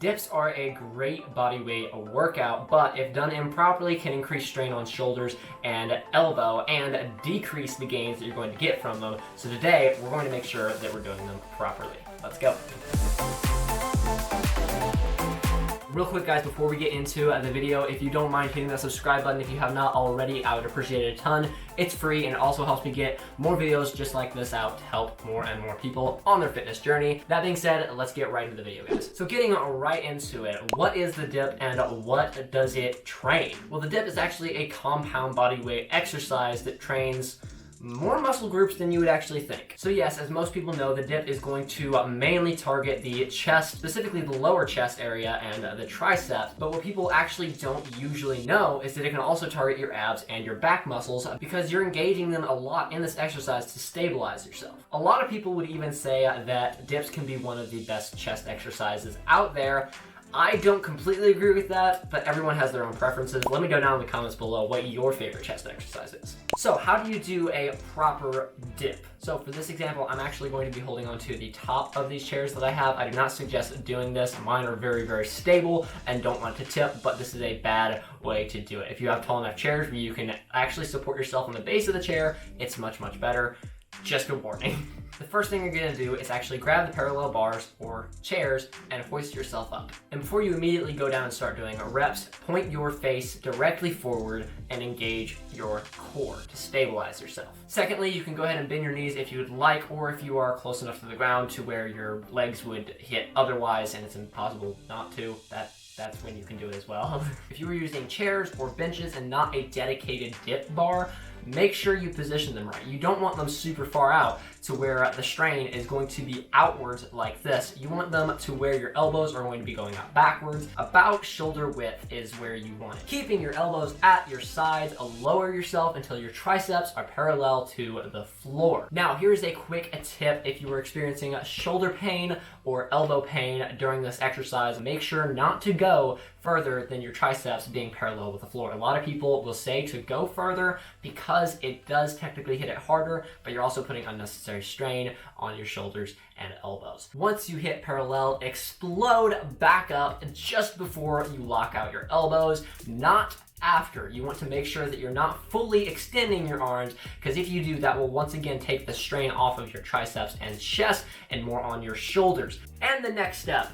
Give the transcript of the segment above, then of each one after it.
Dips are a great body weight workout, but if done improperly can increase strain on shoulders and elbow and decrease the gains that you're going to get from them. So today we're going to make sure that we're doing them properly. Let's go. Real quick guys, before we get into the video, if you don't mind hitting that subscribe button if you have not already, I would appreciate it a ton. It's free and it also helps me get more videos just like this out to help more and more people on their fitness journey. That being said, let's get right into the video guys. So getting right into it, what is the dip and what does it train? Well, the dip is actually a compound body weight exercise that trains more muscle groups than you would actually think. So yes, as most people know, the dip is going to mainly target the chest, specifically the lower chest area and the triceps. But what people actually don't usually know is that it can also target your abs and your back muscles because you're engaging them a lot in this exercise to stabilize yourself. A lot of people would even say that dips can be one of the best chest exercises out there. I don't completely agree with that, but everyone has their own preferences. Let me know down in the comments below what your favorite chest exercise is. So how do you do a proper dip? So for this example, I'm actually going to be holding onto the top of these chairs that I have. I do not suggest doing this. Mine are very, very stable and don't want to tip, but this is a bad way to do it. If you have tall enough chairs where you can actually support yourself on the base of the chair, it's much, much better. Just a warning. The first thing you're gonna do is actually grab the parallel bars or chairs and hoist yourself up. And before you immediately go down and start doing reps, point your face directly forward and engage your core to stabilize yourself. Secondly, you can go ahead and bend your knees if you would like, or if you are close enough to the ground to where your legs would hit otherwise and it's impossible not to, that's when you can do it as well. If you were using chairs or benches and not a dedicated dip bar, make sure you position them right. You don't want them super far out to where the strain is going to be outwards like this. You want them to where your elbows are going to be going out backwards. About shoulder width is where you want it. Keeping your elbows at your sides, lower yourself until your triceps are parallel to the floor. Now, here's a quick tip if you are experiencing shoulder pain or elbow pain during this exercise. Make sure not to go further than your triceps being parallel with the floor. A lot of people will say to go further because it does technically hit it harder, but you're also putting unnecessary strain on your shoulders and elbows. Once you hit parallel, explode back up just before you lock out your elbows, not after. You want to make sure that you're not fully extending your arms, because if you do, that will once again take the strain off of your triceps and chest and more on your shoulders. And the next step,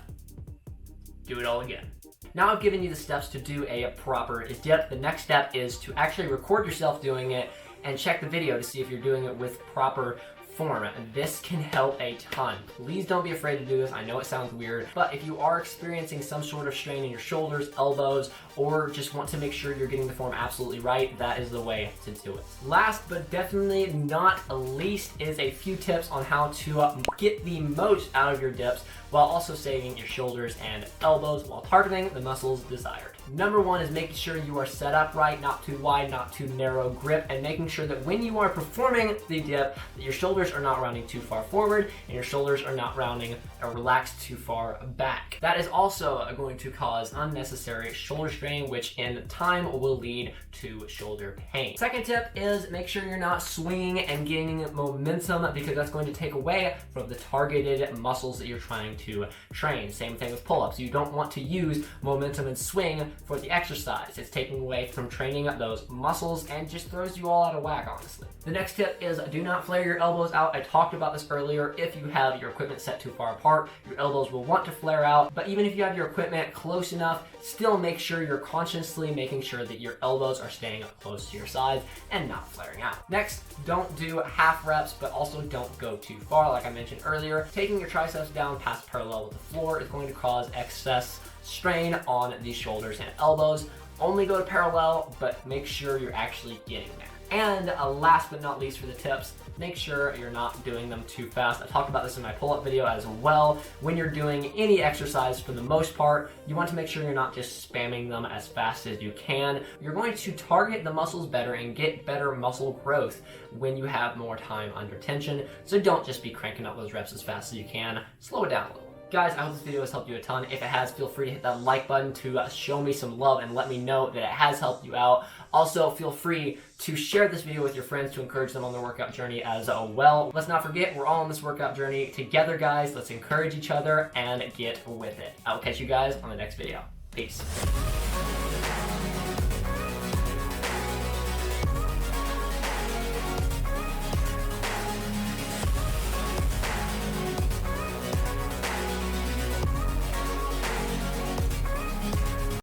do it all again. Now I've given you the steps to do a proper dip. The next step is to actually record yourself doing it and check the video to see if you're doing it with proper form. This can help a ton. Please don't be afraid to do this. I know it sounds weird, but if you are experiencing some sort of strain in your shoulders, elbows, or just want to make sure you're getting the form absolutely right, that is the way to do it. Last but definitely not least is a few tips on how to get the most out of your dips while also saving your shoulders and elbows while targeting the muscles desired. Number one is making sure you are set up right, not too wide, not too narrow grip, and making sure that when you are performing the dip, that your shoulders are not rounding too far forward and your shoulders are not rounding or relaxed too far back. That is also going to cause unnecessary shoulder strain, which in time will lead to shoulder pain. Second tip is make sure you're not swinging and gaining momentum, because that's going to take away from the targeted muscles that you're trying to train. Same thing with pull-ups. You don't want to use momentum and swing for the exercise. It's taking away from training those muscles and just throws you all out of whack, honestly. The next tip is do not flare your elbows out. I talked about this earlier. If you have your equipment set too far apart, your elbows will want to flare out. But even if you have your equipment close enough, still make sure you're consciously making sure that your elbows are staying up close to your sides and not flaring out. Next, don't do half reps, but also don't go too far. Like I mentioned earlier, taking your triceps down past parallel with the floor is going to cause excess strain on the shoulders and elbows. Only go to parallel, but make sure you're actually getting there. And last but not least for the tips, make sure you're not doing them too fast. I talked about this in my pull-up video as well. When you're doing any exercise, for the most part, you want to make sure you're not just spamming them as fast as you can. You're going to target the muscles better and get better muscle growth when you have more time under tension. So don't just be cranking up those reps as fast as you can. Slow it down a little. Guys, I hope this video has helped you a ton. If it has, feel free to hit that like button to show me some love and let me know that it has helped you out. Also, feel free to share this video with your friends to encourage them on their workout journey as well. Let's not forget, we're all on this workout journey together, guys. Let's encourage each other and get with it. I'll catch you guys on the next video. Peace.